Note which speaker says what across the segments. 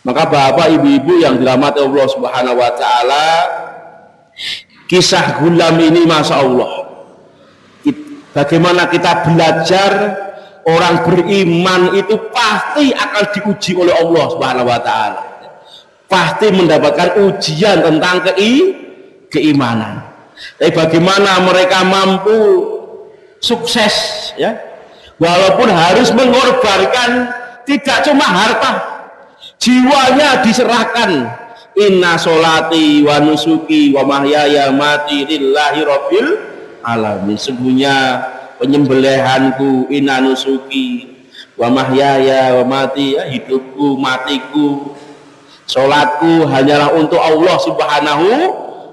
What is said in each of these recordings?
Speaker 1: Maka bapak ibu-ibu yang dirahmati Allah Subhanahu wa taala, kisah Gulam ini masya Allah, bagaimana kita belajar orang beriman itu pasti akan diuji oleh Allah Subhanahu wa taala, pasti mendapatkan ujian tentang keimanan. Tapi bagaimana mereka mampu sukses, ya, walaupun harus mengorbankan tidak cuma harta, jiwanya diserahkan. Inna sholati wa nusuki wa mahyaya mati lillahi rabbil alamin. Sesungguhnya penyembelihanku, inna nusuki wa mahyaya wa mati, ya, hidupku, matiku, sholatku hanyalah untuk Allah Subhanahu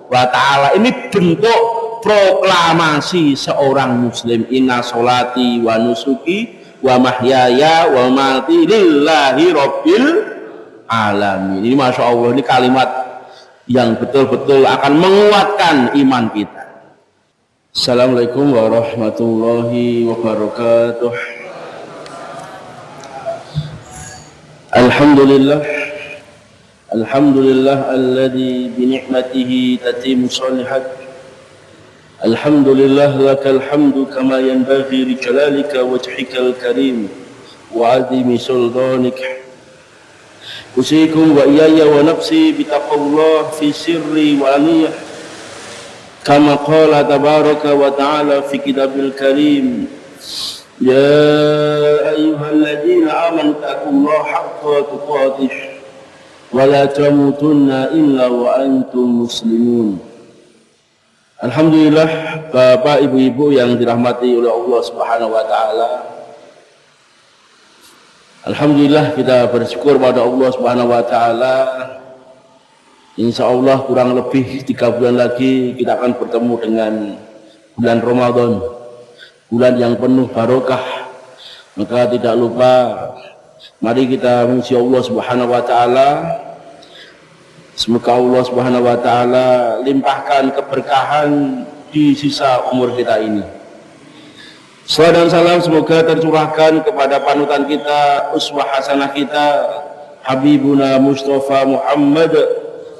Speaker 1: wa ta'ala. Ini bentuk proklamasi seorang muslim. Inna sholati wa nusuki wa mahyaya wa mati lillahi rabbil alamin. Ini masya Allah, ini kalimat yang betul-betul akan menguatkan iman kita. Assalamualaikum warahmatullahi wabarakatuh. Alhamdulillah, alhamdulillah alladzi bi ni'matihi tatimmu shalihat. Alhamdulillah lakal hamdu kama yanbaghi li jalalika wajhikal karim wa 'azimi sultanika. Usikum wa iyaya wa nafsi bitaqwallah fi sirri wa aliyah, kama qala tabaraka wa ta'ala fi kitabil karim, ya ayyuhalladzina amanu taqullaha haqqa tuqatih wa la tamutunna illa wa antum muslimun. Alhamdulillah, bapak ibu-ibu yang dirahmati oleh Allah Subhanahu wa taala, alhamdulillah kita bersyukur pada Allah Subhanahu wa taala. Insyaallah kurang lebih 3 bulan lagi kita akan bertemu dengan bulan Ramadan, bulan yang penuh barokah. Maka tidak lupa mari kita memuji Allah Subhanahu wa taala. Semoga Allah Subhanahu wa taala limpahkan keberkahan di sisa umur kita ini. Salam dan salam semoga tercurahkan kepada panutan kita, uswah hasanah kita, Habibuna Mustafa Muhammad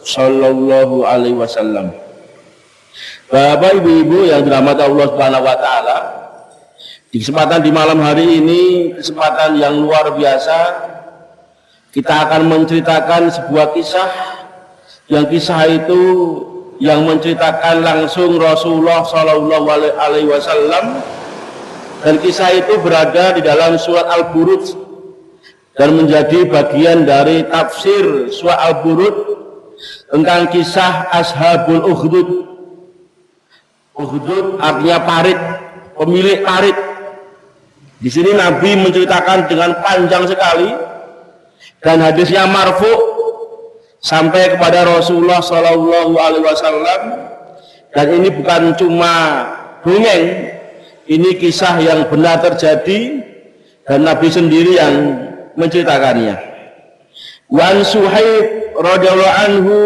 Speaker 1: sallallahu alaihi wasallam. Bapak ibu-ibu yang dirahmati Allah Subhanahu wa taala, di kesempatan di malam hari ini, kesempatan yang luar biasa, kita akan menceritakan sebuah kisah, yang kisah itu yang menceritakan langsung Rasulullah sallallahu alaihi wasallam. Dan kisah itu berada di dalam surat Al-Buruj dan menjadi bagian dari tafsir surat Al-Buruj tentang kisah Ashabul Ukhdud. Ukhdud artinya parit, pemilik parit. Di sini Nabi menceritakan dengan panjang sekali dan hadisnya marfu sampai kepada Rasulullah Shallallahu Alaihi Wasallam. Dan ini bukan cuma dongeng, ini kisah yang benar terjadi dan Nabi sendiri yang menceritakannya. Wan Suhaib radhiyallahu anhu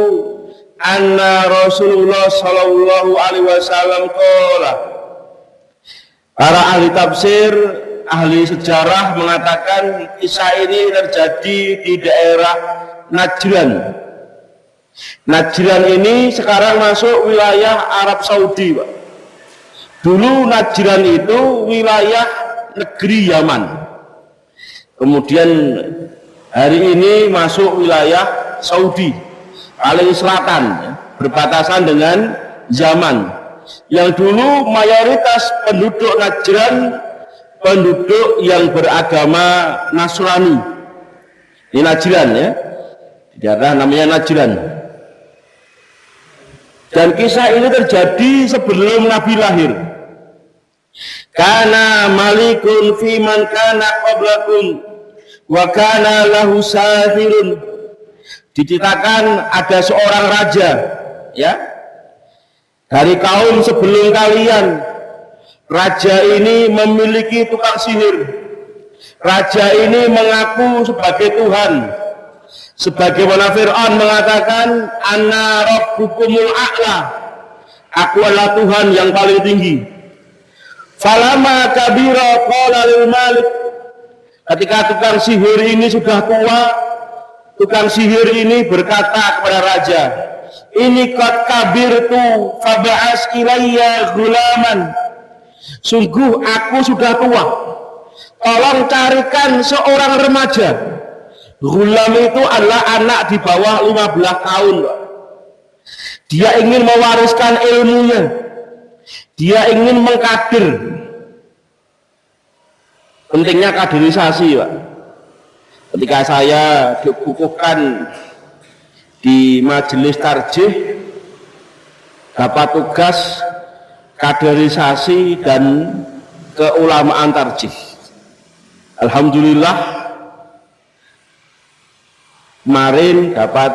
Speaker 1: anna Rasulullah sallallahu alaihi wasallam qala. Para ahli tafsir, ahli sejarah mengatakan kisah ini terjadi di daerah Najran. Najran ini sekarang masuk wilayah Arab Saudi, Pak. Dulu Najran itu wilayah negeri Yaman. Kemudian hari ini masuk wilayah Saudi, paling selatan, berbatasan dengan Yaman. Yang dulu mayoritas penduduk Najran penduduk yang beragama Nasrani. Ini Najran, ya. Di daerah namanya Najran. Dan kisah ini terjadi sebelum Nabi lahir. Kana malikun fi man kana qablakum wa kana lahu sahirun. Diceritakan ada seorang raja, ya, dari kaum sebelum kalian. Raja ini memiliki tukang sihir. Raja ini mengaku sebagai Tuhan. Sebagaimana Fir'aun mengatakan, Ana rabbukumul a'la, aku adalah Tuhan yang paling tinggi. Falama kabira qala lil malik, ketika tukang sihir ini sudah tua, tukang sihir ini berkata kepada raja, ini qad kabirtu fab'as ilayya gulaman. Sungguh aku sudah tua, tolong carikan seorang remaja. Gulam itu adalah anak di bawah 15 tahun. Dia ingin mewariskan ilmunya, dia ingin mengkader. Pentingnya kaderisasi, Pak. Ketika saya dikukuhkan di majelis tarjih, dapat tugas kaderisasi dan keulamaan tarjih. Alhamdulillah kemarin dapat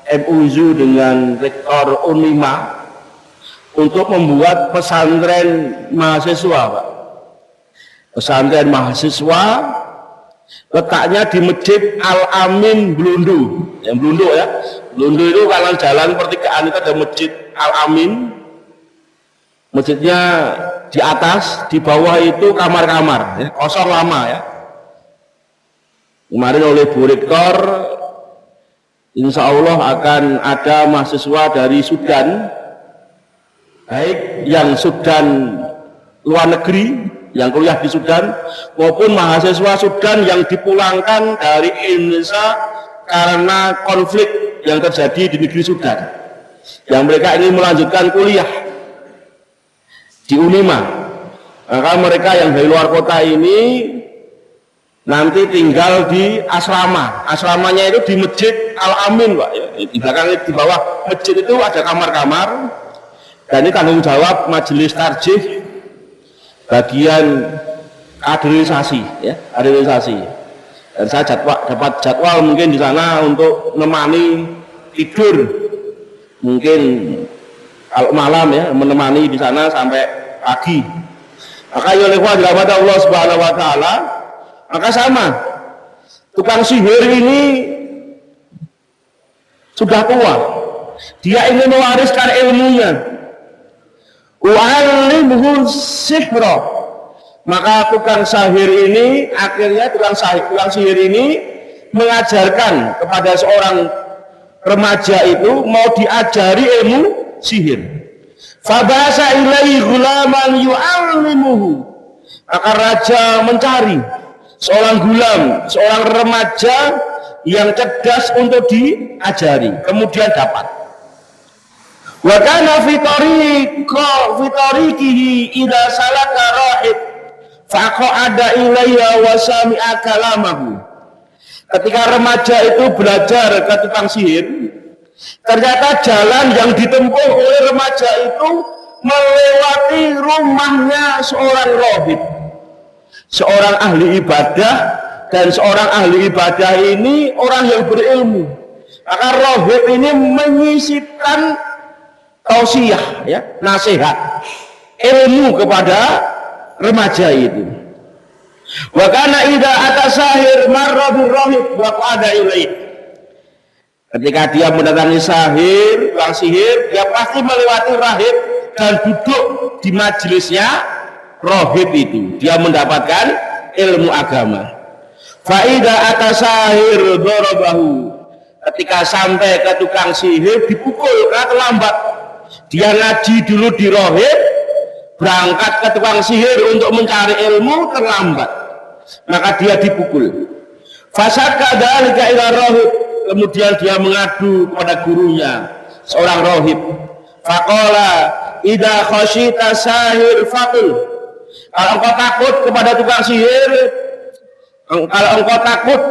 Speaker 1: MUZ dengan Rektor Unima untuk membuat pesantren mahasiswa, Pak. Pesantren mahasiswa letaknya di Masjid Al-Amin Blundu. Yang Blundu ya, Blundu itu kalau jalan pertigaan itu ada Masjid Al-Amin. Masjidnya di atas, di bawah itu kamar-kamar, ya, kosong lama ya. Kemarin oleh Bu Rektor, insya Allah akan ada mahasiswa dari Sudan, baik yang Sudan luar negeri, yang kuliah di Sudan, maupun mahasiswa Sudan yang dipulangkan dari Indonesia karena konflik yang terjadi di negeri Sudan, yang mereka ingin melanjutkan kuliah di Unima. Maka mereka yang dari luar kota ini nanti tinggal di asrama. Asramanya itu di Masjid Al-Amin, Pak. Di belakang, di bawah masjid itu ada kamar-kamar. Dan ini tanggung jawab majelis tarjih bagian kaderisasi, ya, kaderisasi. Dan saya dapat jadwal mungkin di sana untuk menemani tidur, mungkin kalau malam ya, menemani di sana sampai pagi. Maka ya oleh Allah Subhanahu wa taala, maka sama tukang sihir ini sudah tua, dia ingin mewariskan ilmunya. Wa'allimhu sihra. Maka tukang sihir ini akhirnya tukang sihir ini mengajarkan kepada seorang remaja itu mau diajari ilmu sihir. Fabasa ilaihi gulaman yu'allimuhu. Maka raja mencari seorang gulam, seorang remaja yang cerdas untuk diajari, kemudian dapat. Wa kana fi tariqihi idza salaka rahib faqa'ada ilayya wa sami'a kalamahu. Ketika remaja itu belajar ke tukang sihir, ternyata jalan yang ditempuh oleh remaja itu melewati rumahnya seorang rahib, seorang ahli ibadah, dan seorang ahli ibadah ini orang yang berilmu. Maka rahib ini menyisipkan tausiah, ya, nasihat ilmu kepada remaja itu. Wa kana idza atasahir marra birrahib wa qada ilaih. Ketika dia mendatangi sahir, tukang sihir, dia pasti melewati rahib dan duduk di majelisnya rahib itu. Dia mendapatkan ilmu agama. Fa idza atasahir darabahu. Ketika sampai ke tukang sihir dipukul karena terlambat. Dia ngaji dulu di rahib, berangkat ke tukang sihir untuk mencari ilmu, terlambat, maka dia dipukul. Fasaka dzalika ila rahib, kemudian dia mengadu kepada gurunya, seorang rahib. Faqala idza khasyita sahir faqul. Kalau engkau takut kepada tukang sihir, kalau engkau takut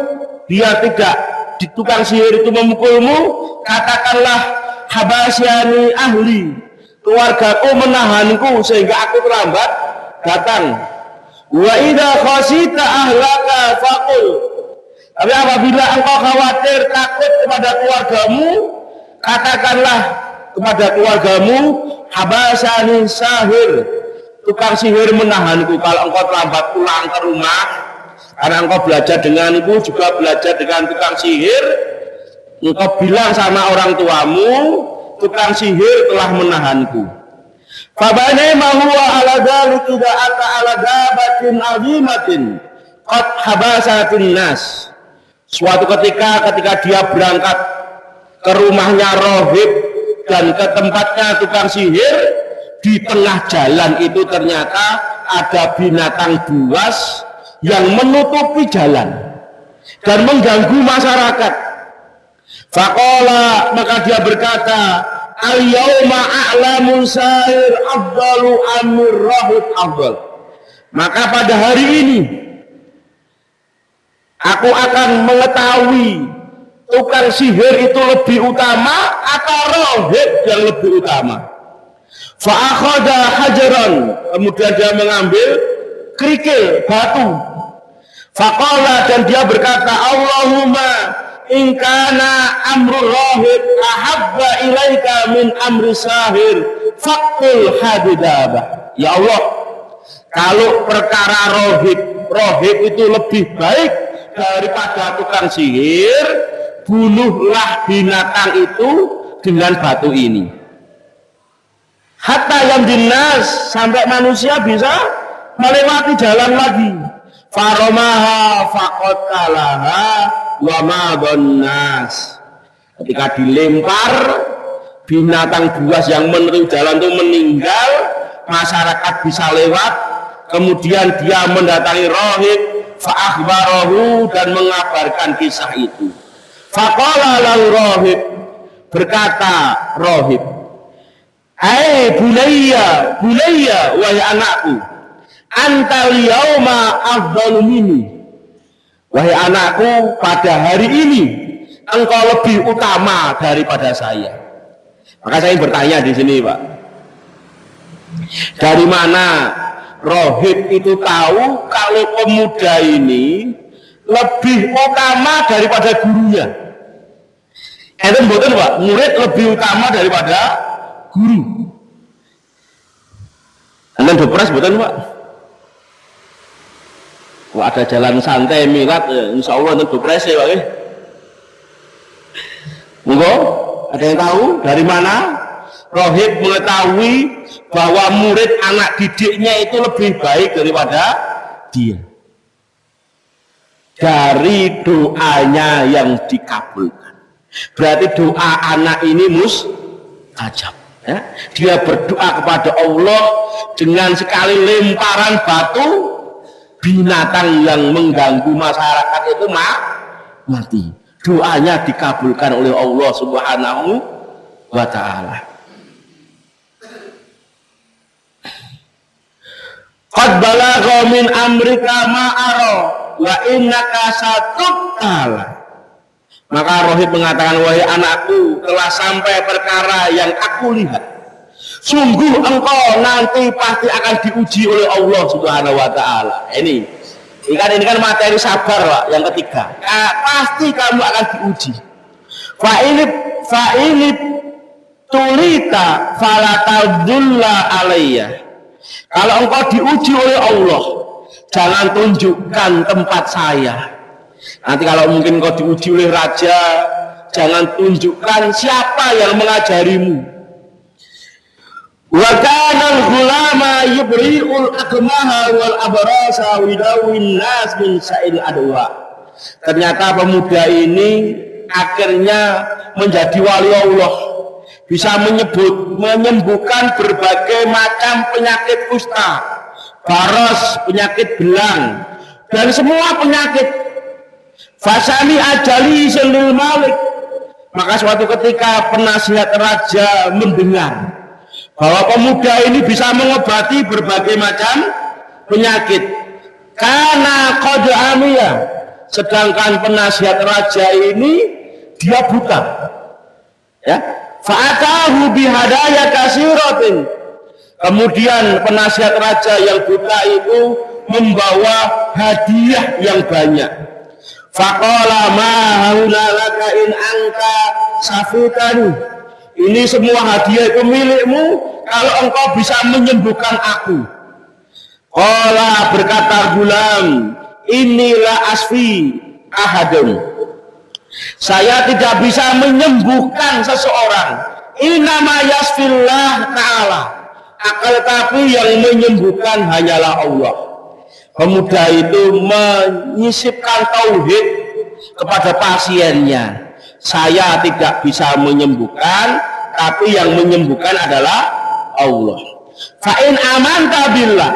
Speaker 1: dia tidak, di tukang sihir itu memukulmu, katakanlah habasyani ahli, keluargaku menahanku sehingga aku terlambat datang. Wa idza khasita ahlaka faqul. Tapi apabila engkau khawatir takut kepada keluargamu, katakanlah kepada keluargamu, habasyani sahir, tukang sihir menahanku. Kalau engkau terlambat pulang ke rumah karena engkau belajar denganku, juga belajar dengan tukang sihir, engkau bilang sama orang tuamu, tukang sihir telah menahanku. Fabainama huwa ala dzalik idza ata ala dabatin azimatin qad habasatin nas. Suatu ketika dia berangkat ke rumahnya rohib dan ke tempatnya tukang sihir, di tengah jalan itu ternyata ada binatang buas yang menutupi jalan dan mengganggu masyarakat. Faqala, maka dia berkata, al-yauma a'lamun sahir afdalu amir rahib afdal. Maka pada hari ini aku akan mengetahui tukang sihir itu lebih utama atau rahib yang lebih utama. Fa'akhadha hajaran, kemudian dia mengambil kerikil batu. Faqala, dan dia berkata, Allahumma in kana amru rahib ahabba ilaika min amri sahir faqul hadidaba. Ya Allah, kalau perkara rohib itu lebih baik daripada tukang sihir, bunuhlah binatang itu dengan batu ini. Hatta yang dinas, sampai manusia bisa melewati jalan lagi. Faromaha faqotalaha wa madonnas. Ketika dilempar, binatang buas yang menutup jalan itu meninggal, masyarakat bisa lewat. Kemudian dia mendatangi rohib, fa'akhbarahu, dan mengabarkan kisah itu. Faqala lahu rohib, berkata rohib, hai bunayya, wahai anakku, antal yauma afdalu minni. Wahai anakku, pada hari ini engkau lebih utama daripada saya. Maka saya bertanya di sini, Pak, dari mana rohib itu tahu kalau pemuda ini lebih utama daripada gurunya? Itu betul, Pak, murid lebih utama daripada guru. Anda depres betul, Pak? Wah, ada jalan santai milat, insya Allah itu depres ya, Pak. Monggo, ada yang tahu dari mana rohib mengetahui bahwa murid anak didiknya itu lebih baik daripada dia? Dari doanya yang dikabulkan. Berarti doa anak ini mustajab. Ya, dia berdoa kepada Allah dengan sekali lemparan batu, binatang yang mengganggu masyarakat itu mati. Doanya dikabulkan oleh Allah Subhanahu wa ta'ala. Qad balagha min amrika ma'ara wa innaka satubtala. Maka rohib mengatakan, wahai anakku, telah sampai perkara yang aku lihat. Sungguh engkau nanti pasti akan diuji oleh Allah Subhanahu wa ta'ala. Ini kan materi sabar, Pak, yang ketiga. Pasti kamu akan diuji. Fa ini tulita falatadzulla alayya. Kalau engkau diuji oleh Allah, jangan tunjukkan tempat saya. Nanti kalau mungkin kau diuji oleh raja, jangan tunjukkan siapa yang mengajarimu. Wa kana al-ghulama yubri'ul akmaha wal abrasa widawin nas min sa'il adwa. Ternyata pemuda ini akhirnya menjadi wali Allah, bisa menyembuhkan berbagai macam penyakit kusta, baros, penyakit belang, dan semua penyakit. Fasami ajali selil malik. Maka suatu ketika penasihat raja mendengar bahwa pemuda ini bisa mengobati berbagai macam penyakit. Karena qad amiya, sedangkan penasihat raja ini dia buta. Ya, fa'atahu bihadaya kasiratin. Kemudian penasihat raja yang buta itu membawa hadiah yang banyak. Faqala ma haula laka in anta safitani. Ini semua hadiah itu milikmu kalau engkau bisa menyembuhkan aku. Qala, berkata gulam, inilah asfi ahadun. Saya tidak bisa menyembuhkan seseorang. Innama yasfillah ta'ala. Akan tetapi yang menyembuhkan hanyalah Allah. Pemuda itu menyisipkan tauhid, kepada pasiennya, saya tidak bisa menyembuhkan, tapi yang menyembuhkan adalah Allah. Fa'in amanta billah,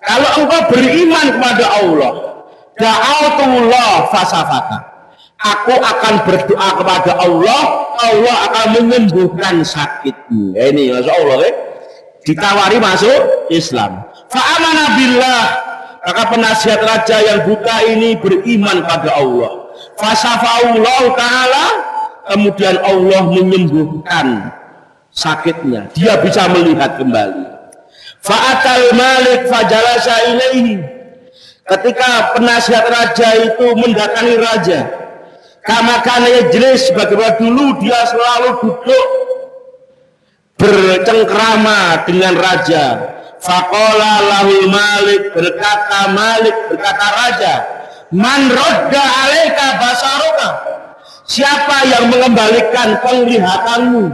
Speaker 1: kalau engkau beriman kepada Allah, da'autullah fasafaka, aku akan berdoa kepada Allah, Allah akan menyembuhkan sakitmu. Ini masya Allah, ditawari masuk Islam. Fa'amana billah, maka penasihat raja yang buta ini beriman pada Allah. Fasafa'ullah ta'ala, kemudian Allah menyembuhkan sakitnya, dia bisa melihat kembali. Fa'atal malik fajalasa ilaihi, ketika penasihat raja itu mendatangi raja, kama kana yajlis, bagaimana dulu dia selalu duduk bercengkrama dengan raja. Faqala lahul malik, berkata raja, man rodda alaika basaruka, siapa yang mengembalikan penglihatanmu?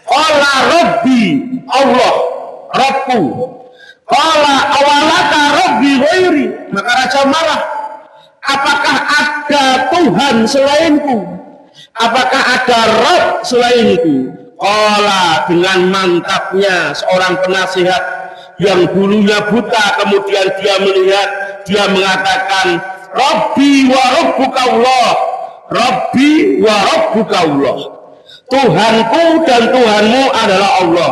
Speaker 1: Qala rabbi, Allah, Rabbku. Qala awalaka rabbi ghairi, maka raja marah, apakah ada Tuhan selainku? Apakah ada Rabb selainku? Qala, dengan mantapnya seorang penasihat yang dulunya buta, kemudian dia melihat, dia mengatakan, Rabbi wa rabbuka Allah, Rabbi wa rabbuka Allah, Tuhanku dan Tuhanmu adalah Allah.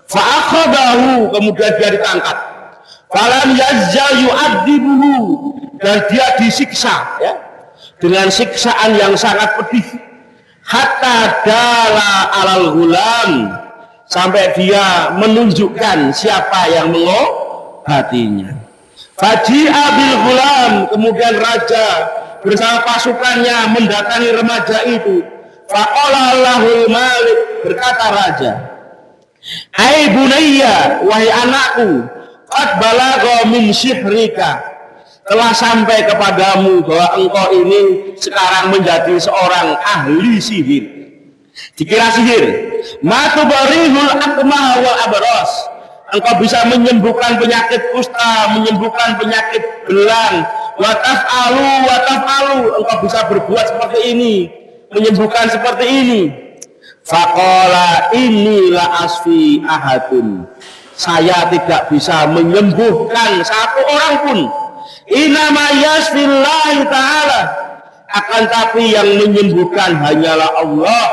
Speaker 1: Fa'akhadahu, kemudian dia ditangkap. Falam yazal yu'adzibuhu, dan dia disiksa, ya, dengan siksaan yang sangat pedih. Hatta dala alal ghulam, sampai dia menunjukkan siapa yang mengobatinya. Faji'a bil ghulam, kemudian raja bersama pasukannya mendatangi remaja itu. Faqala lahul malik, berkata raja, hai bunayya, wahai anakku, qad balagha min sihrika, telah sampai kepadamu bahwa engkau ini sekarang menjadi seorang ahli sihir. Dikira sihir. Matubarihul akmah wal abros, engkau bisa menyembuhkan penyakit kusta, menyembuhkan penyakit belang. Wataf'alu, engkau bisa berbuat seperti ini, menyembuhkan seperti ini. Faqala inilah asfi ahadun, saya tidak bisa menyembuhkan satu orang pun. Inama yasfillahi ta'ala, akan tapi yang menyembuhkan hanyalah Allah.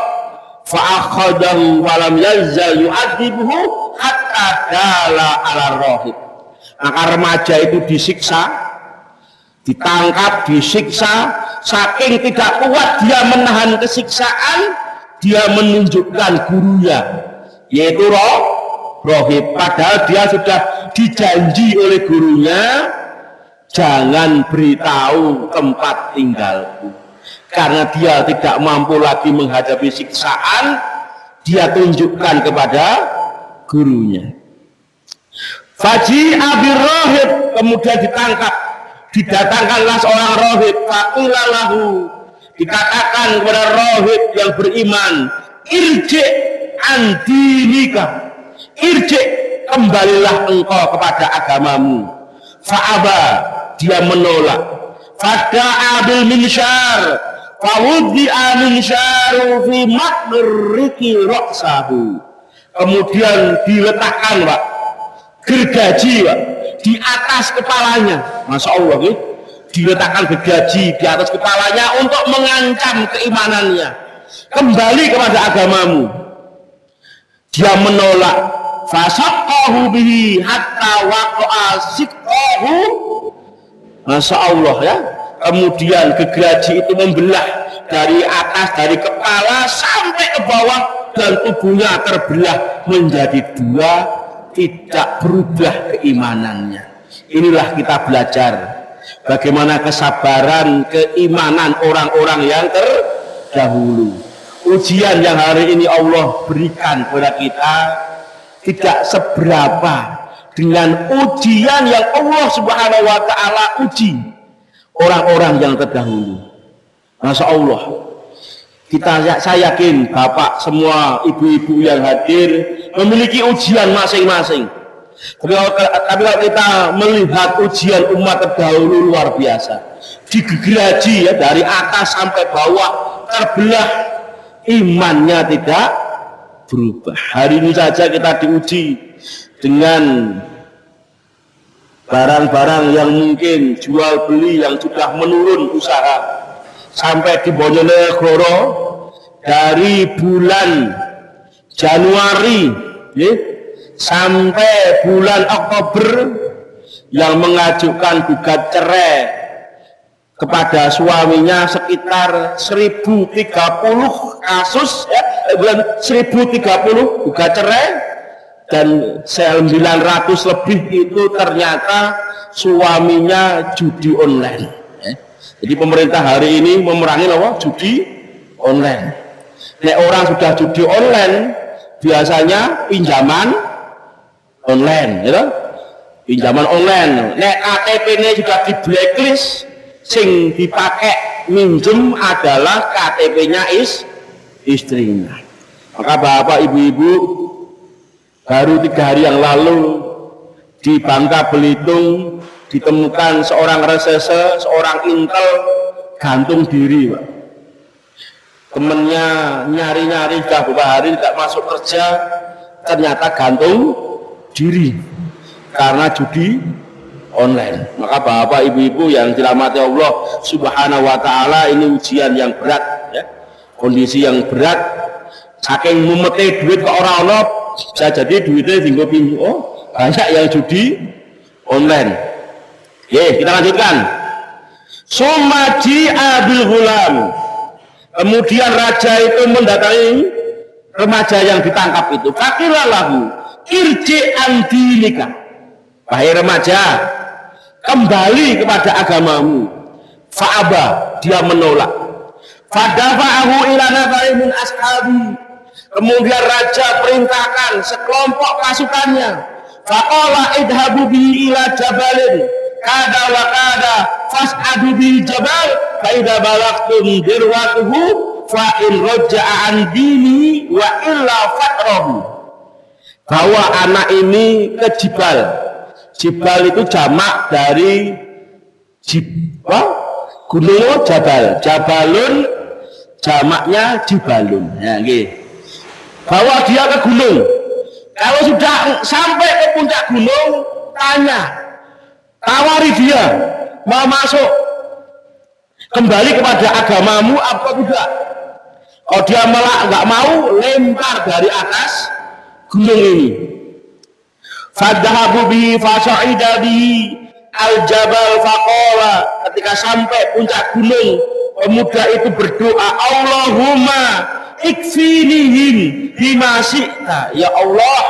Speaker 1: Fa'akhadahu walam yazal yu'adzibuhu hatta dala ala rohib, maka remaja itu disiksa, ditangkap, disiksa, saking tidak kuat dia menahan kesiksaan, dia menunjukkan gurunya, yaitu rohib, padahal dia sudah dijanji oleh gurunya, jangan beritahu tempat tinggalku. Karena dia tidak mampu lagi menghadapi siksaan, dia tunjukkan kepada gurunya. Faji'a birrohib, kemudian ditangkap, didatangkanlah seorang rohib. Faqila lahu, dikatakan kepada rohib yang beriman, irji an dinika, irji, kembalilah engkau kepada agamamu. Fa'aba, dia menolak. Fada'a bil minsyar, fawuddi'a minsyaru fi maqriki ra'sahu, kemudian diletakkan, Pak, gergaji, Pak, di atas kepalanya. Masya Allah, diletakkan gergaji di atas kepalanya untuk mengancam keimanannya. Kembali kepada agamamu. Dia menolak. Fasaqqahu bihi hatta waqa'a siqqahu. Masya Allah, ya. Kemudian gergaji itu membelah dari atas, dari kepala sampai ke bawah, dan tubuhnya terbelah menjadi dua, tidak berubah keimanannya. Inilah kita belajar bagaimana kesabaran, keimanan orang-orang yang terdahulu. Ujian yang hari ini Allah berikan kepada kita tidak seberapa dengan ujian yang Allah Subhanahu wa ta'ala uji orang-orang yang terdahulu. Masya Allah, saya yakin Bapak, semua ibu-ibu yang hadir memiliki ujian masing-masing. Tapi kalau kita melihat ujian umat terdahulu luar biasa, digeraji ya dari atas sampai bawah, terbelah, imannya tidak berubah. Hari ini saja kita diuji dengan barang-barang yang mungkin jual beli yang sudah menurun usaha sampai di Bojonegoro dari bulan Januari ya, sampai bulan Oktober yang mengajukan gugat cerai kepada suaminya sekitar 1030 kasus ya, bulan 1030 gugat cerai, dan 900 lebih itu ternyata suaminya judi online ya. Jadi pemerintah hari ini memerangi apa? Judi online. Nek orang sudah judi online biasanya pinjaman online gitu. Pinjaman online. Nek KTP-nya sudah di blacklist, sing dipakai minjem adalah KTP-nya istrinya. Maka bapak ibu-ibu, baru 3 hari yang lalu di Bangka Belitung ditemukan seorang resese, seorang intel gantung diri, Pak. Temennya nyari-nyari sudah beberapa hari tidak masuk kerja, ternyata gantung diri karena judi online. Maka bapak ibu-ibu yang dirahmati Allah Subhanahu wa taala, ini ujian yang berat ya. Kondisi yang berat, saking mumete duit ke orang-orang, bisa jadi duitnya tinggal pinjam. Oh, banyak yang judi online. Oke, kita lanjutkan. Sumaji abil gulam. Kemudian raja itu mendatangi remaja yang ditangkap itu. Fakirlah lahu irji andinika. Wahai remaja, kembali kepada agamamu. Fa'aba, dia menolak. Fadafa'ahu ila nafarin min ashabi. Kemudian raja perintahkan sekelompok pasukannya. Faqala idhabu bihi ila jabalin kada wa kada fas'adu bihi jabal fa idza balagtum dirwatuhu fa in raja'a an dini wa illa fatrahu. Bawa anak ini ke Jibal. Jibal itu jamak dari gunung Jabal. Jabalun jamaknya Jibalun. Ya, gitu. Bawa dia ke gunung. Kalau sudah sampai ke puncak gunung, tanya, tawari dia, mau masuk kembali kepada agamamu apa tidak? Kalau dia malah nggak mau, lempar dari atas gunung ini. Fadhahabu bihi fasa'ida bihi al-jabal faqala. Ketika sampai puncak gunung, pemuda itu berdoa, Allahumma ikfinihim bima syi'ta. Ya Allah,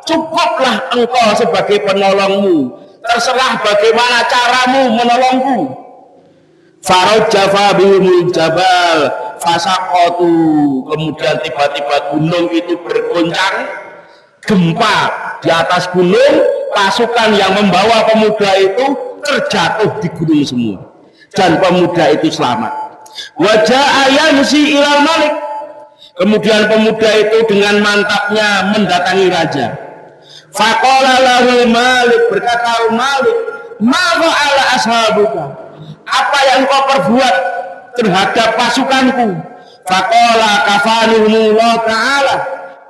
Speaker 1: cukuplah engkau sebagai penolongmu, terserah bagaimana caramu menolongku. Farajjafa bihimul jabal fasaqatu. Kemudian tiba-tiba gunung itu bergoncang, gempa di atas gunung, pasukan yang membawa pemuda itu terjatuh di gunung semua, dan pemuda itu selamat. Wajah ayansi ilal malik. Kemudian pemuda itu dengan mantapnya mendatangi raja. Faqala lahu Malik, berkata Malik, ma fa'ala ashabuka? Apa yang kau perbuat terhadap pasukanku? Faqala kafanihumullah ta'ala.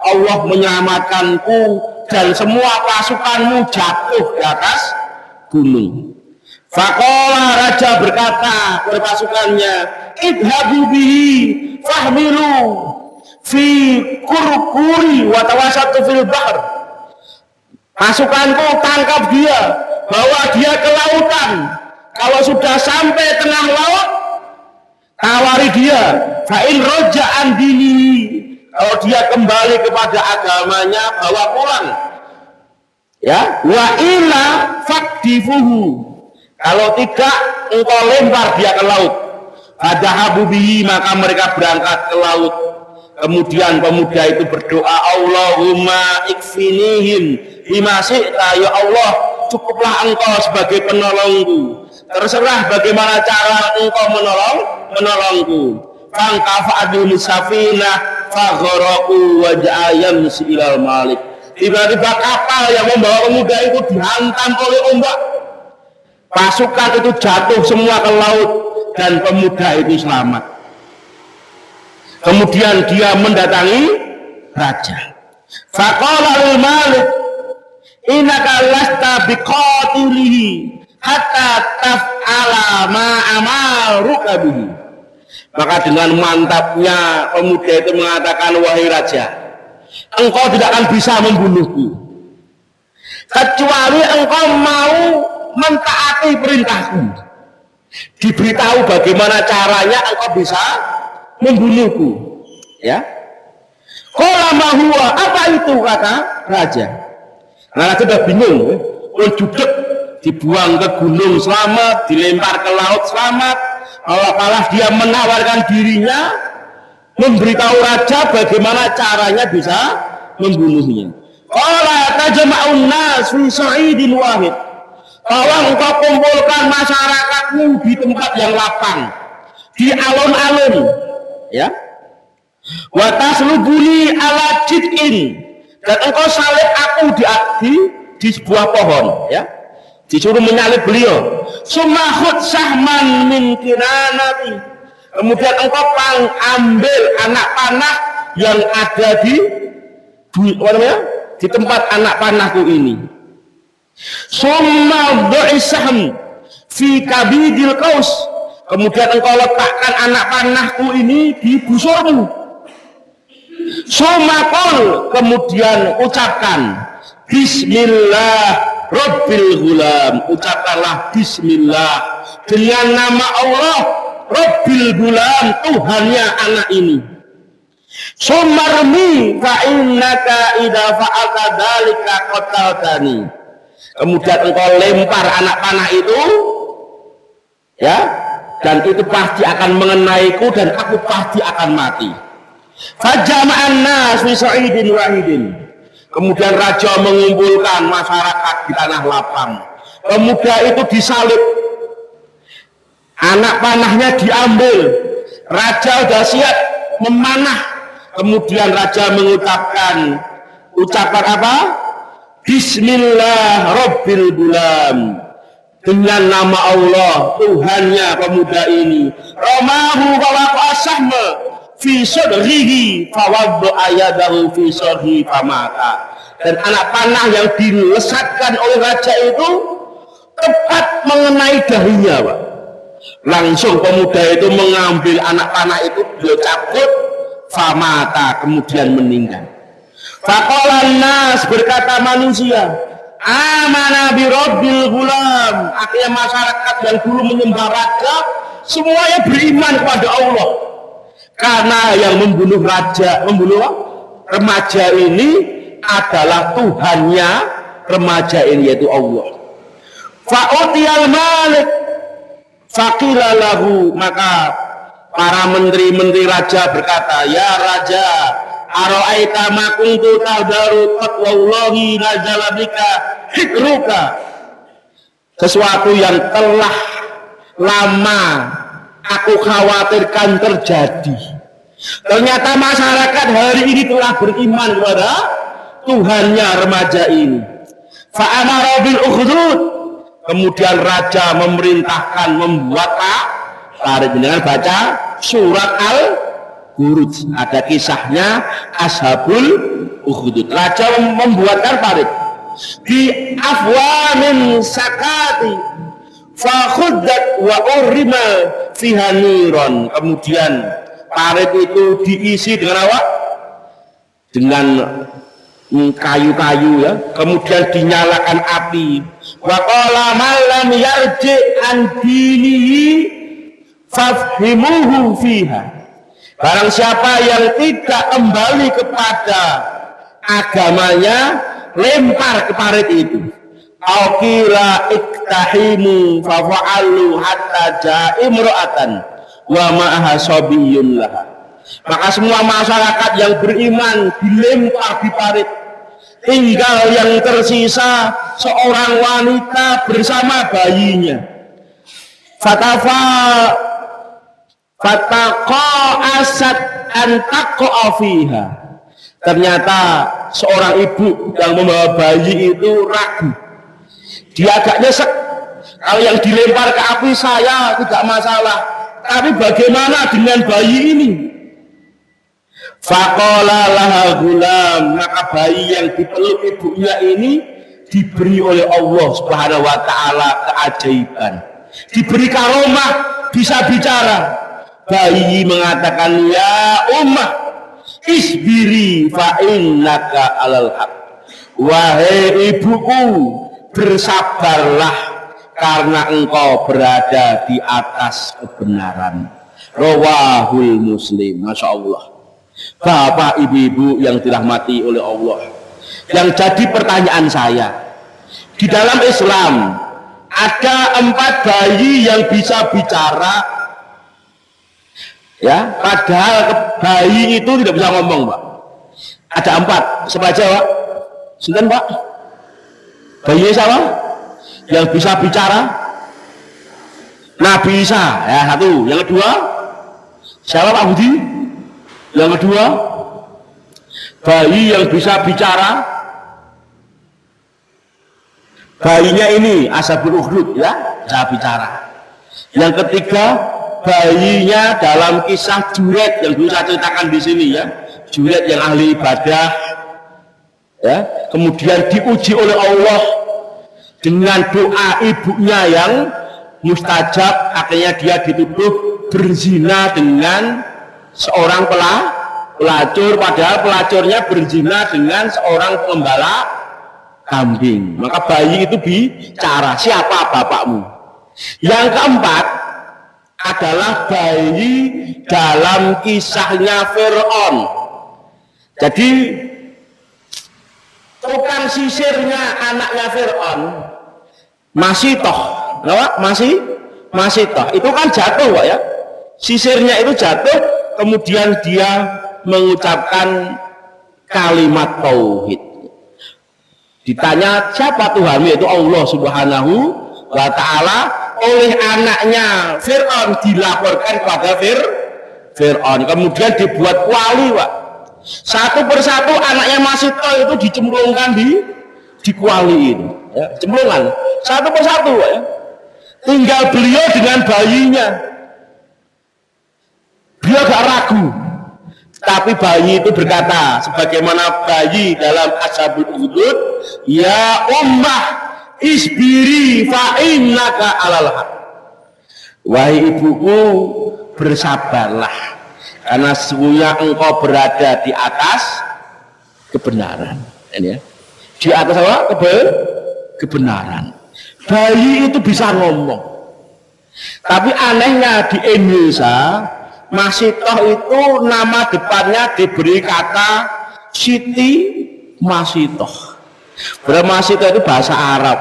Speaker 1: Allah menyelamatkanku dan semua pasukanmu jatuh di atas gunung. Faqala, raja berkata kepada pasukannya, idhabu bihi fahmilu fi kurkuri wa tawasatu fil bahr. Pasukanku tangkap dia, bawa dia ke lautan. Kalau sudah sampai tengah laut, tawari dia. Fa in raja'an dini. Kalau dia kembali kepada agamanya, bawa pulang. Ya, wa illa fakdifuhu. Kalau tidak, engkau lempar dia ke laut. Fadhahabu bihi, maka mereka berangkat ke laut. Kemudian pemuda itu berdoa, Allahumma ikfinihim bima syi'ta. Ya Allah, cukuplah engkau sebagai penolongku, terserah bagaimana cara engkau menolongku. Fangkafa'adul safinah fagharaku wa ja'ayam silal malik. Tiba-tiba kapal yang membawa pemuda itu dihantam oleh ombak. Pasukan itu jatuh semua ke laut dan pemuda itu selamat. Kemudian dia mendatangi raja. Faqala lil malik innaka lasta biqatilihi hatta taf'ala ma amaruka bihi. Maka dengan mantapnya pemuda itu mengatakan, wahai raja, engkau tidak akan bisa membunuhku kecuali engkau mau mentaati perintahku. Diberitahu bagaimana caranya engkau bisa membunuhku. Ya. Qala ma huwa, apa itu, kata raja. Nah, raja sudah bingung, judek, dibuang ke gunung selamat, dilempar ke laut selamat. Malah dia menawarkan dirinya, memberitahu raja bagaimana caranya bisa membunuhnya. Qala tajma'un nas fi sa'idin wahid. Tolong engkau kumpulkan masyarakatmu di tempat yang lapang, di alun-alun, ya. Wa taslubuni ala jid'in, dan engkau salib aku di sebuah pohon, ya. Disuruh menyalib beliau. Sumahud sahman min kinanati. Kemudian engkau ambil anak panah yang ada di tempat anak panahku ini. Summa du'isahm fi kabidil qaus. Kemudian engkau letakkan anak panahku ini di busurmu. Summa qul, kemudian ucapkan Bismillah Rabbil Ghulam, ucapkanlah Bismillah dengan nama Allah Rabbil Ghulam, Tuhannya anak ini. Sumarmi fa innaka idza fa'alta dzalika qataltani. Kemudian engkau lempar anak panah itu, ya, dan itu pasti akan mengenaiku dan aku pasti akan mati. Fajama'an nas fi sa'idin wahidin. Kemudian raja mengumpulkan masyarakat di tanah lapang. Pemuda itu disalib, anak panahnya diambil, raja sudah siap memanah. Kemudian raja mengucapkan ucapan apa? Bismillah Rabbil Ghulam, dengan nama Allah Tuhannya pemuda ini. Ramahu wa waqasahma fi sadrihi fawaddu ayadahu fi sadrihi famata. Dan anak panah yang dilesatkan oleh raja itu tepat mengenai dahinya, Pak. Langsung pemuda itu mengambil anak panah itu, dia cabut, famata, kemudian meninggal. Faqalan nas, berkata manusia, amana bi Rabbil Ghulam. Akhirnya masyarakat yang dulu menyembah raja semuanya beriman kepada Allah. Karena yang membunuh remaja ini adalah Tuhannya remaja ini, yaitu Allah. Fa'utiyal malik faqila lahu, maka para menteri-menteri raja berkata, ya raja, ara'aita ma kuntu tahdaru qad wallahi nazala bika hikruka. Sesuatu yang telah lama aku khawatirkan terjadi. Ternyata masyarakat hari ini telah beriman kepada Tuhannya remaja ini. Fa'amara bil ukhdud. Kemudian raja memerintahkan membuat parit. Dengan baca surat Al-Buruj. Ada kisahnya Ashabul Ukhdud. Raja membuatkan parit. Di afwamin sakati fakhuddat wa urima fiha niron. Kemudian parit itu diisi dengan apa? Dengan kayu-kayu, ya. Kemudian dinyalakan api. Wa qala man lam yarji an dinihi fafhimuhu fiha. Barang siapa yang tidak kembali kepada agamanya, lempar ke parit itu. Aukila iktahimu fafa'alu hatta ja'imra'atan wa ma'aha sabiyun laha. Maka semua masyarakat yang beriman dilempar di parit. Tinggal yang tersisa seorang wanita bersama bayinya. Fataqa asad an taqa'a fiha. Ternyata seorang ibu yang membawa bayi itu ragu. Dia agak nyesek. Kalau yang dilempar ke api saya tidak masalah. Tapi bagaimana dengan bayi ini? Faqala laha gulam, maka bayi yang dipeluk ibunya ini diberi oleh Allah Subhanahu wa taala keajaiban. Diberi karomah, bisa bicara. Bayi mengatakan, ya ummah, isbiri fa innaka alal haq. Wahai ibuku, bersabarlah karena engkau berada di atas kebenaran. Rawahul Muslim. Masya Allah. Bapak ibu-ibu yang dirahmati oleh Allah, yang jadi pertanyaan saya, di dalam Islam ada 4 bayi yang bisa bicara. Ya, padahal bayi itu tidak bisa ngomong, Pak. Ada 4, siapa aja, Pak? Sudah, Pak? Bayi siapa? Yang bisa bicara? Nabi Isa, ya, 1. Yang kedua, siapa, Pak Budi? Yang kedua, bayi yang bisa bicara. Bayinya ini Ashabul Ukhdud, ya, bisa bicara. Yang ketiga, bayinya dalam kisah Juret yang dulu saya ceritakan di sini, ya, Juret yang ahli ibadah, ya, kemudian diuji oleh Allah dengan doa ibunya yang mustajab, akhirnya dia dituduh berzina dengan seorang pelacur, padahal pelacurnya berzina dengan seorang pengembala kambing. Maka bayi itu bicara, siapa bapakmu? Yang keempat adalah bayi dalam kisahnya Fir'aun. Jadi tukang sisirnya anaknya Fir'aun masih toh, masih toh. Itu kan jatuh, Pak, ya. Sisirnya itu jatuh, kemudian dia mengucapkan kalimat tauhid. Ditanya siapa Tuhanmu, yaitu Allah Subhanahu wa ta'ala. Oleh anaknya Fir'aun dilaporkan kepada Fir'aun, kemudian dibuat wali, Pak. Satu persatu anaknya Masito itu dicemplungkan di kuali ini, ya, cemplungan satu persatu, Pak, ya. Tinggal beliau dengan bayinya. Beliau gak ragu, tapi bayi itu berkata sebagaimana bayi dalam Ashabul Ukhdud, ya ummah isbiri fa innaka alal haq. Wahai ibuku, bersabarlah karena sesungguhnya engkau berada di atas kebenaran. Ini, ya. Di atas apa? Kebenaran. Bayi itu bisa ngomong. Tapi anehnya di Indonesia Masitoh itu nama depannya diberi kata Siti Masitoh. Masitoh itu bahasa Arab,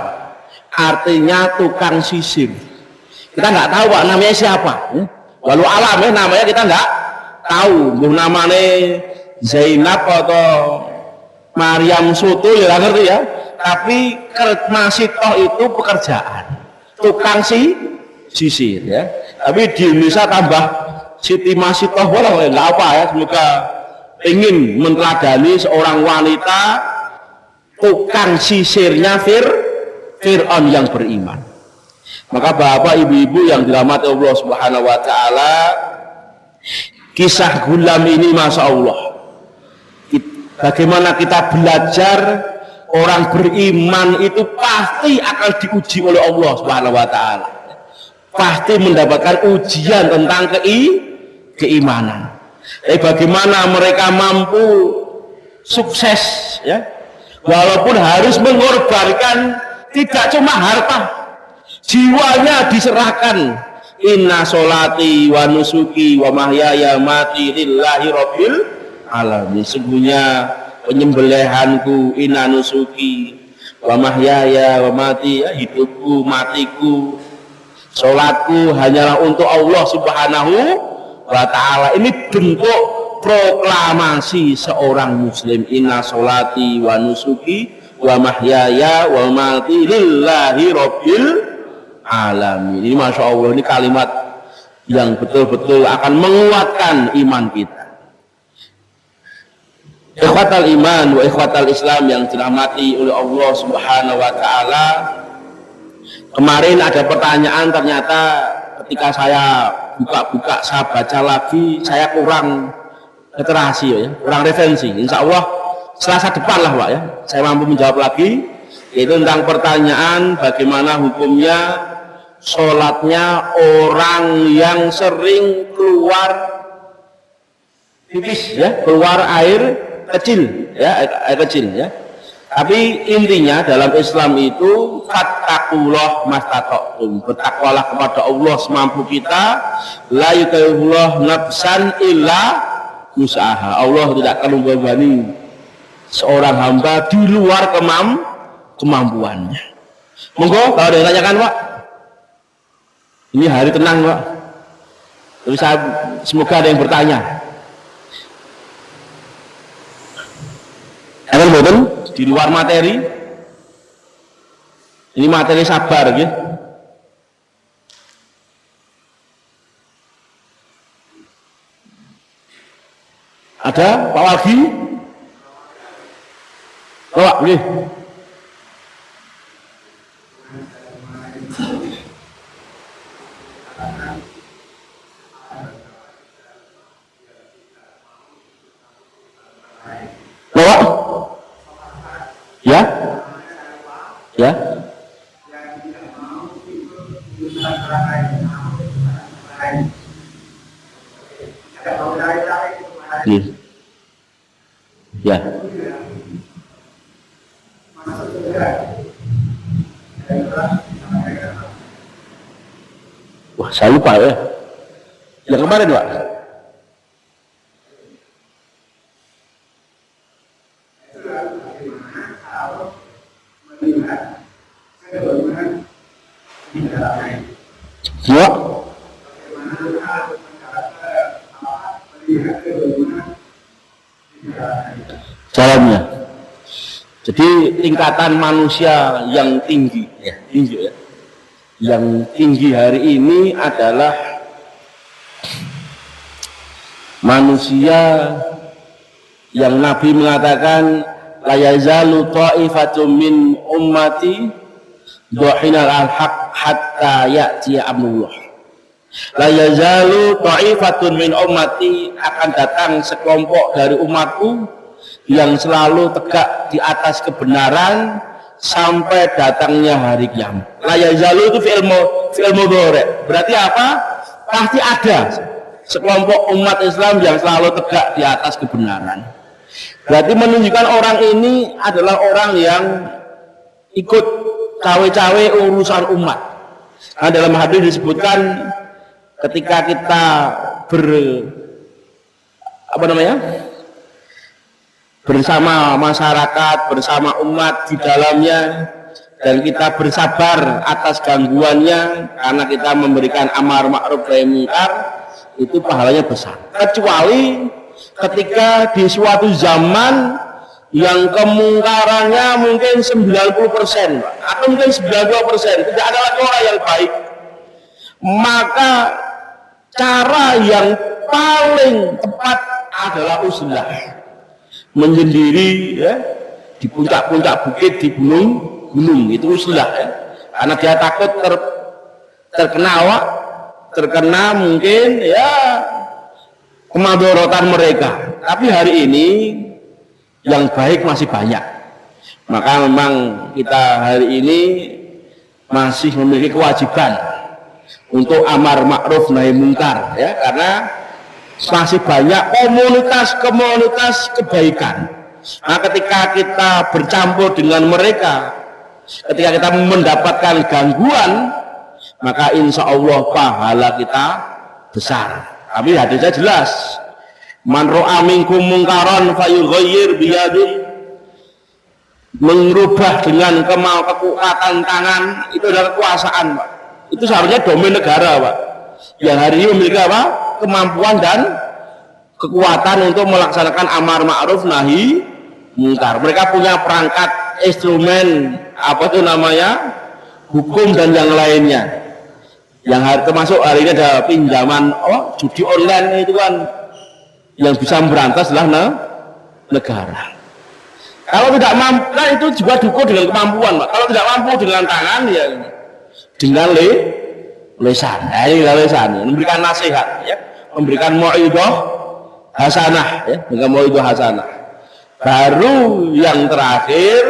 Speaker 1: artinya tukang sisir. Kita nggak tahu, Pak, namanya siapa. Walau alam, ya, namanya kita nggak tahu. Namanya Zainab atau Maryam Soto, ya ngerti, ya. Tapi Masitoh itu pekerjaan tukang sisir, ya. Tapi di Indonesia tambah Siti Masitoh, walau nggak apa, ya. Semoga ingin meneladani seorang wanita tukang sisirnya Fir'aun yang beriman. Maka bapak ibu-ibu yang dirahmati Allah Subhanahu wa ta'ala, kisah Gulam ini Masya Allah, bagaimana kita belajar orang beriman itu pasti akan diuji oleh Allah Subhanahu wa ta'ala, pasti mendapatkan ujian tentang keimanan. Bagaimana mereka mampu sukses, ya, walaupun harus mengorbankan tidak cuma harta, jiwanya diserahkan. Inna sholati wa nusuki wa mahyaya mati lillahi rabbil alamin. Sesungguhnya penyembelihanku, inna nusuki wa mahyaya wa mati, ya, hidupku, matiku, sholatku hanyalah untuk Allah Subhanahu wa ta'ala. Ini bentuk proklamasi seorang muslim. Inna sholati wa nusuki wa mahyaya wa mati lillahi rabbil alamin. Ini Masya Allah, ini kalimat yang betul-betul akan menguatkan iman kita. Ikhwatal iman wa ikhwatal Islam yang dirahmati oleh Allah Subhanahu wa taala. Kemarin ada pertanyaan, ternyata ketika saya buka-buka, saya baca lagi, saya kurang literasi ya, kurang referensi. Insya Allah Selasa depan lah Pak ya, saya mampu menjawab lagi, yaitu tentang pertanyaan bagaimana hukumnya sholatnya orang yang sering keluar pipis ya, keluar air kecil ya, air kecil ya. Tapi intinya dalam Islam itu fattaqullah mastata'tum, bertakwalah kepada Allah semampu kita, la yukallifullah nafsan illa wus'aha. Allah tidak akan membebani seorang hamba di luar kemampuannya. Monggo kalau ada yang tanyakan Pak, ini hari tenang Pak, tapi semoga ada yang bertanya. Ada betul di luar materi, ini materi sabar gitu. Ada Pak Wagi? Pak boleh. Pak? Ya? Ya? Ya. Wah, saya lupa ya. Yang kemarin Pak. Ya. Jalannya. Jadi tingkatan manusia yang tinggi ya, tinggi ya. Yang tinggi hari ini adalah manusia yang Nabi mengatakan la yazalu ta'ifatun min ummati duhinal al-haq hatta ya'ti amrullah. La yazalu ta'ifatun min ummati, akan datang sekelompok dari umatku yang selalu tegak di atas kebenaran sampai datangnya hari kiamat. La yazalu itu fi'il mudhari'. Berarti apa? Pasti ada sekelompok umat Islam yang selalu tegak di atas kebenaran. Berarti menunjukkan orang ini adalah orang yang ikut cawe-cawe urusan umat. Nah, dalam hadis disebutkan ketika kita bersama masyarakat, bersama umat di dalamnya, dan kita bersabar atas gangguannya karena kita memberikan amar ma'ruf nahi munkar, itu pahalanya besar. Kecuali ketika di suatu zaman yang kemungkarannya mungkin 90% atau mungkin 90%, tidak ada lagi orang yang baik, maka cara yang paling tepat adalah uzlah, menyendiri ya, di puncak-puncak bukit, di gunung, itu uzlah ya. Karena dia takut terkena mungkin ya kemadharatan mereka. Tapi hari ini yang baik masih banyak, maka memang kita hari ini masih memiliki kewajiban untuk amar ma'ruf nahi munkar ya, karena masih banyak komunitas kebaikan. Nah, ketika kita bercampur dengan mereka, ketika kita mendapatkan gangguan, maka insya Allah pahala kita besar. Tapi hadisnya jelas, man ra'a minkum munkaran fayughayyir biyadihi, merubah dengan kekuatan tangan, itu adalah kekuasaan Pak. Itu seharusnya domain negara Pak, yang hari ini memiliki apa? Kemampuan dan kekuatan untuk melaksanakan amar ma'ruf nahi munkar. Mereka punya perangkat instrumen hukum dan yang lainnya, yang termasuk hari ini ada pinjaman judi online, itu kan yang bisa memberantas adalah negara. Kalau tidak mampu, kan itu juga dukung dengan kemampuan, Pak. Kalau tidak mampu dengan tangan, ya dengan lisan. Ini lisan, memberikan nasihat, ya, memberikan mau'idhah hasanah, ya, dengan mau'idhah hasanah. Baru yang terakhir,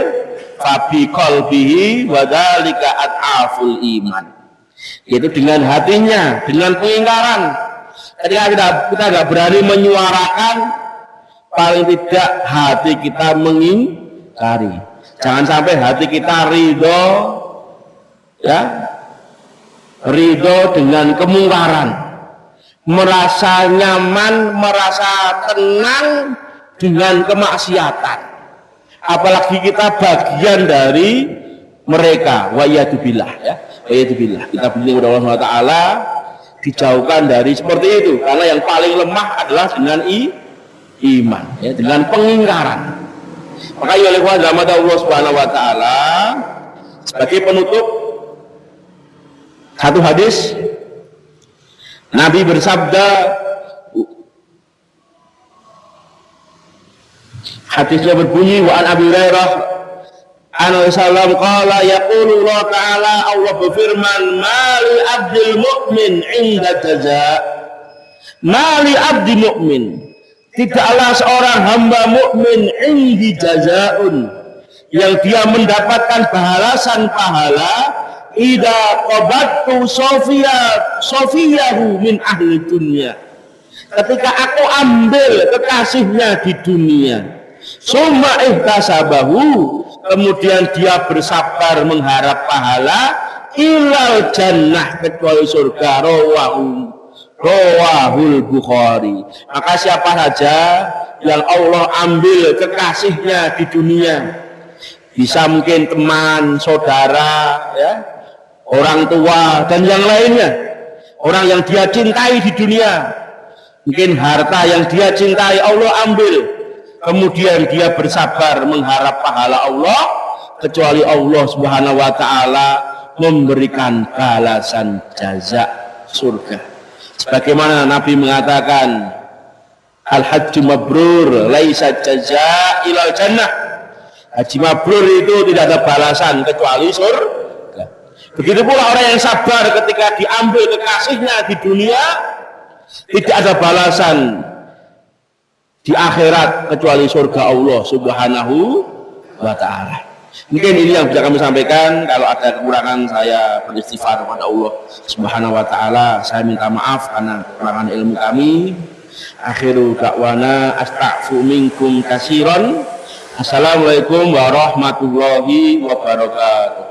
Speaker 1: fabi qalbihi wa dzalika at'aful iman. Yaitu dengan hatinya, dengan pengingkaran. Ketika kita tidak berani menyuarakan, paling tidak hati kita mengingkari. Jangan sampai hati kita ridho, ya, ridho dengan kemungkaran, merasa nyaman, merasa tenang dengan kemaksiatan. Apalagi kita bagian dari mereka, wa iyadzubillah, ya, wa iyadzubillah. Kita berlindung kepada Allah SWT, dijauhkan dari seperti itu, karena yang paling lemah adalah dengan iman, ya, dengan pengingkaran. Maka ya oleh Allah Subhanahu wa taala, sebagai penutup satu hadis Nabi bersabda, hadisnya berbunyi, wa an Abi Hurairah anhu sallam qala yaqulu Allah ta'ala, Allah berfirman, mali abdil mu'min inda jaza, mali abdi mu'min, tidaklah seorang hamba mukmin indi jazaun, yang dia mendapatkan balasan pahala, ida qabattu sofiyahu min ahli dunia, ketika aku ambil kekasihnya di dunia, summa ihtasabahu, kemudian dia bersabar mengharap pahala, ilal jannah, kecuali surga, rawahul Bukhari. Maka siapa saja yang Allah ambil kekasihnya di dunia, bisa mungkin teman, saudara, ya, orang tua dan yang lainnya, orang yang dia cintai di dunia, mungkin harta yang dia cintai Allah ambil, kemudian dia bersabar mengharap pahala Allah, kecuali Allah Subhanahu wa taala memberikan balasan jaza surga. Sebagaimana Nabi mengatakan, al-hajju mabrur laisa jaza ilal jannah, haji mabrur itu tidak ada balasan kecuali surga. Begitu pula orang yang sabar ketika diambil kekasihnya di dunia, tidak ada balasan di akhirat kecuali surga Allah Subhanahu wa ta'ala. Mungkin ini yang bisa kami sampaikan. Kalau ada kekurangan, saya beristighfar kepada Allah Subhanahu wa ta'ala. Saya minta maaf karena kekurangan ilmu kami. Akhiru da'wana astaghfiru minkum katsiran. Assalamualaikum warahmatullahi wabarakatuh.